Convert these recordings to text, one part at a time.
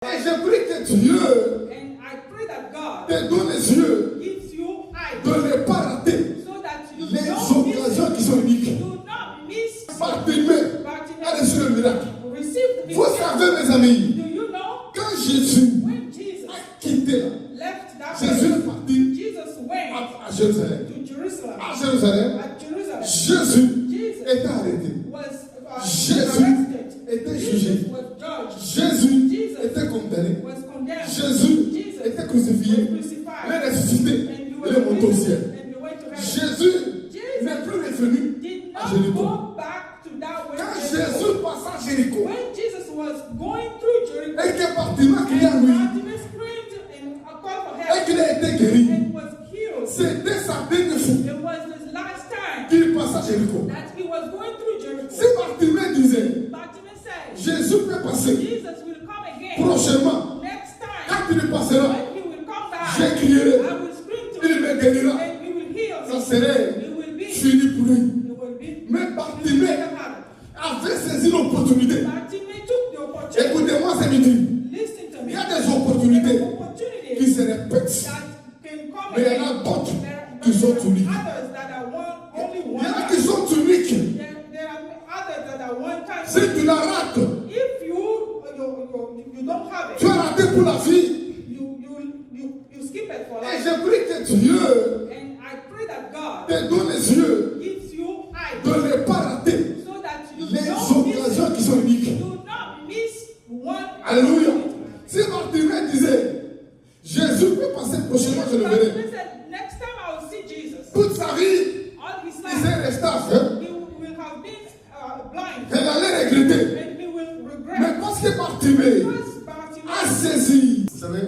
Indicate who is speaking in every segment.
Speaker 1: Et je prie que Dieu
Speaker 2: And I pray that God
Speaker 1: te donne les yeux
Speaker 2: gives you eyes
Speaker 1: de ne pas rater
Speaker 2: so that you
Speaker 1: les
Speaker 2: don't miss
Speaker 1: occasions qui sont uniques.
Speaker 2: do not miss
Speaker 1: Bartimée a reçu le miracle.
Speaker 2: receive the
Speaker 1: Vous savez, mes amis,
Speaker 2: Do you know
Speaker 1: quand Jésus
Speaker 2: when Jesus
Speaker 1: a quitté
Speaker 2: left that
Speaker 1: Jésus
Speaker 2: place,
Speaker 1: est parti
Speaker 2: Jesus went
Speaker 1: à Jérusalem.
Speaker 2: to Jerusalem.
Speaker 1: À Jérusalem,
Speaker 2: At Jerusalem,
Speaker 1: Jésus
Speaker 2: Jesus
Speaker 1: était arrêté.
Speaker 2: was
Speaker 1: Jésus
Speaker 2: arrested.
Speaker 1: était
Speaker 2: Jesus
Speaker 1: jugé.
Speaker 2: was judged.
Speaker 1: Jésus
Speaker 2: Jesus
Speaker 1: était condamné.
Speaker 2: was condemned.
Speaker 1: Jésus
Speaker 2: Jesus
Speaker 1: était crucifié.
Speaker 2: was crucified.
Speaker 1: Il est ressuscité.
Speaker 2: And he
Speaker 1: Il
Speaker 2: was
Speaker 1: est monté au
Speaker 2: risen,
Speaker 1: ciel.
Speaker 2: and he went to heaven.
Speaker 1: Jésus
Speaker 2: Jesus
Speaker 1: n'est plus revenu
Speaker 2: did
Speaker 1: à
Speaker 2: not
Speaker 1: Jéricho.
Speaker 2: go back to that way.
Speaker 1: Quand Jésus passa à Jéricho
Speaker 2: When Jesus was going through Jericho,
Speaker 1: et que Bartimée criait à lui
Speaker 2: Bartimaeus screamed and called for
Speaker 1: et
Speaker 2: help
Speaker 1: qu'il a été guéri,
Speaker 2: and was healed.
Speaker 1: c'était sa dernière fois
Speaker 2: It was his last time
Speaker 1: qu'il passa à Jéricho.
Speaker 2: that he was going through Jericho.
Speaker 1: Si Bartimée disait
Speaker 2: Bartimaeus said,
Speaker 1: Jésus peut passer
Speaker 2: Jesus will come again.
Speaker 1: prochainement,
Speaker 2: Next time,
Speaker 1: quand il passera,
Speaker 2: when he will come back,
Speaker 1: je crierai,
Speaker 2: I will scream to
Speaker 1: il
Speaker 2: him
Speaker 1: me guérira.
Speaker 2: and he will heal
Speaker 1: Ça
Speaker 2: me.
Speaker 1: serait
Speaker 2: It will be.
Speaker 1: fini pour lui.
Speaker 2: It will be.
Speaker 1: Mais Bartimée avait saisi l'opportunité.
Speaker 2: Bartimaeus took the opportunity.
Speaker 1: Écoutez-moi ce midi.
Speaker 2: Listen to
Speaker 1: Il
Speaker 2: me.
Speaker 1: y a des opportunités
Speaker 2: There are opportunities
Speaker 1: qui se répètent.
Speaker 2: that can come
Speaker 1: Mais il y
Speaker 2: again.
Speaker 1: en a d'autres
Speaker 2: There
Speaker 1: qui sont
Speaker 2: are
Speaker 1: uniques.
Speaker 2: others that are only
Speaker 1: Il y
Speaker 2: one
Speaker 1: en a
Speaker 2: time.
Speaker 1: qui sont uniques.
Speaker 2: There are others that are one time.
Speaker 1: Si tu la rates,
Speaker 2: If you don't have
Speaker 1: tu
Speaker 2: it,
Speaker 1: as raté pour la vie.
Speaker 2: you skip it for
Speaker 1: Et
Speaker 2: life.
Speaker 1: je prie que Dieu
Speaker 2: And I pray that God
Speaker 1: te donne les yeux
Speaker 2: gives you eyes
Speaker 1: de ne pas rater
Speaker 2: so that you
Speaker 1: les
Speaker 2: don't miss,
Speaker 1: occasions qui sont uniques.
Speaker 2: do not miss one.
Speaker 1: Alléluia. Si Bartimée disait, Jésus peut passer prochainement, je le verrai.
Speaker 2: Bartimaeus said, next time I will see Jesus.
Speaker 1: Toute sa vie,
Speaker 2: All his
Speaker 1: il
Speaker 2: life,
Speaker 1: s'est resté aveugle.
Speaker 2: he will have been blind.
Speaker 1: Elle allait regretter.
Speaker 2: And he will regret.
Speaker 1: Mais parce que Bartimée
Speaker 2: Because
Speaker 1: a
Speaker 2: Bartimaeus,
Speaker 1: saisi. Vous savez,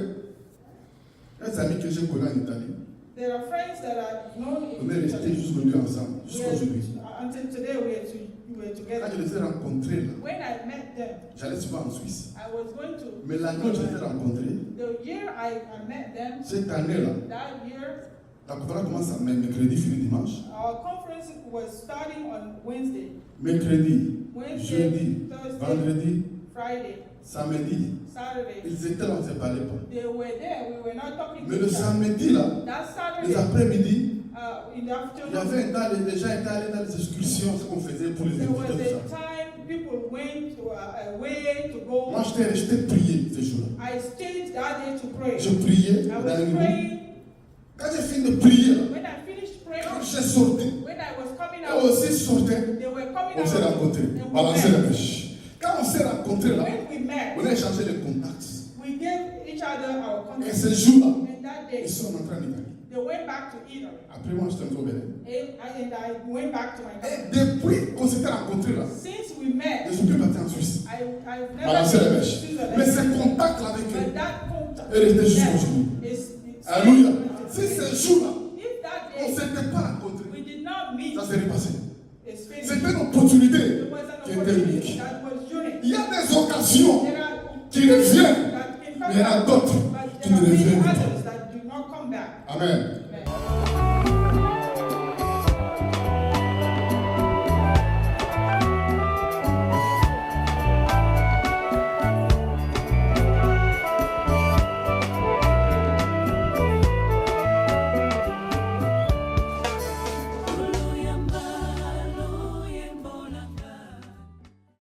Speaker 1: les amis que j'ai connus en Italie,
Speaker 2: there are friends that I've known
Speaker 1: on est
Speaker 2: in
Speaker 1: restés
Speaker 2: Italy.
Speaker 1: jusqu'aujourd'hui ensemble, jusqu'aujourd'hui.
Speaker 2: Until today we were
Speaker 1: Quand
Speaker 2: together.
Speaker 1: je les ai rencontrés là,
Speaker 2: When I met them,
Speaker 1: j'allais souvent en Suisse.
Speaker 2: I was going to.
Speaker 1: Mais l'année où je les ai rencontrés,
Speaker 2: The year I met them,
Speaker 1: cette année-là,
Speaker 2: that year,
Speaker 1: la conférence commence à mercredi, finit dimanche.
Speaker 2: our conference was starting on Wednesday,
Speaker 1: Mercredi,
Speaker 2: Wednesday,
Speaker 1: jeudi,
Speaker 2: Thursday,
Speaker 1: vendredi,
Speaker 2: Friday,
Speaker 1: samedi.
Speaker 2: Saturday.
Speaker 1: Ils étaient là, on ne se parlait pas.
Speaker 2: They were there. We were not talking
Speaker 1: Mais
Speaker 2: to
Speaker 1: le
Speaker 2: each other.
Speaker 1: samedi là,
Speaker 2: That
Speaker 1: les
Speaker 2: Saturday,
Speaker 1: après-midi,
Speaker 2: in the
Speaker 1: il y
Speaker 2: afternoon,
Speaker 1: avait un temps, les gens étaient allés dans les excursions, ce qu'on faisait pour les
Speaker 2: there was
Speaker 1: invités,
Speaker 2: a
Speaker 1: tout ça.
Speaker 2: time people went to away to go.
Speaker 1: Moi, j'étais resté prier ce jour-là.
Speaker 2: I stayed that day to pray.
Speaker 1: Je priais
Speaker 2: I
Speaker 1: dans
Speaker 2: was
Speaker 1: le numéro.
Speaker 2: praying.
Speaker 1: Quand j'ai fini de prier, là,
Speaker 2: When I finished praying,
Speaker 1: quand j'ai sorti,
Speaker 2: when I was coming
Speaker 1: eux
Speaker 2: out,
Speaker 1: aussi sortaient,
Speaker 2: they were coming
Speaker 1: on s'est
Speaker 2: out.
Speaker 1: rencontrés,
Speaker 2: and we
Speaker 1: balancer la
Speaker 2: met.
Speaker 1: mèche. Quand on s'est rencontrés là,
Speaker 2: When we met,
Speaker 1: on a échangé les contacts.
Speaker 2: we gave each other our
Speaker 1: Et
Speaker 2: contact.
Speaker 1: ce jour-là,
Speaker 2: And that day,
Speaker 1: ils sont rentrés en Italie.
Speaker 2: they went back to Italy.
Speaker 1: Après moi, j'étais au Bénin.
Speaker 2: And I went back to my
Speaker 1: Et
Speaker 2: country.
Speaker 1: depuis qu'on s'était rencontrés là,
Speaker 2: Since we met,
Speaker 1: je ne suis plus parti en Suisse.
Speaker 2: I've never
Speaker 1: Balancer la
Speaker 2: been to
Speaker 1: mèche.
Speaker 2: Switzerland.
Speaker 1: Mais ce contact-là avec
Speaker 2: But
Speaker 1: eux
Speaker 2: that contact
Speaker 1: est resté
Speaker 2: with
Speaker 1: jusqu'au
Speaker 2: them
Speaker 1: jour.
Speaker 2: is
Speaker 1: Alléluia.
Speaker 2: still
Speaker 1: Si ce jour-là,
Speaker 2: If that
Speaker 1: on ne
Speaker 2: day
Speaker 1: s'était pas rencontrés,
Speaker 2: we did not meet,
Speaker 1: ça serait passé.
Speaker 2: it's finished.
Speaker 1: C'était une opportunité
Speaker 2: It was an
Speaker 1: qui était
Speaker 2: opportunity
Speaker 1: unique.
Speaker 2: that was unique.
Speaker 1: Il y a des occasions
Speaker 2: There are
Speaker 1: qui reviennent,
Speaker 2: that can
Speaker 1: mais il y en a
Speaker 2: come back,
Speaker 1: d'autres
Speaker 2: but
Speaker 1: qui
Speaker 2: there
Speaker 1: ne
Speaker 2: are many
Speaker 1: reviennent pas.
Speaker 2: others that do not come back.
Speaker 1: Amen.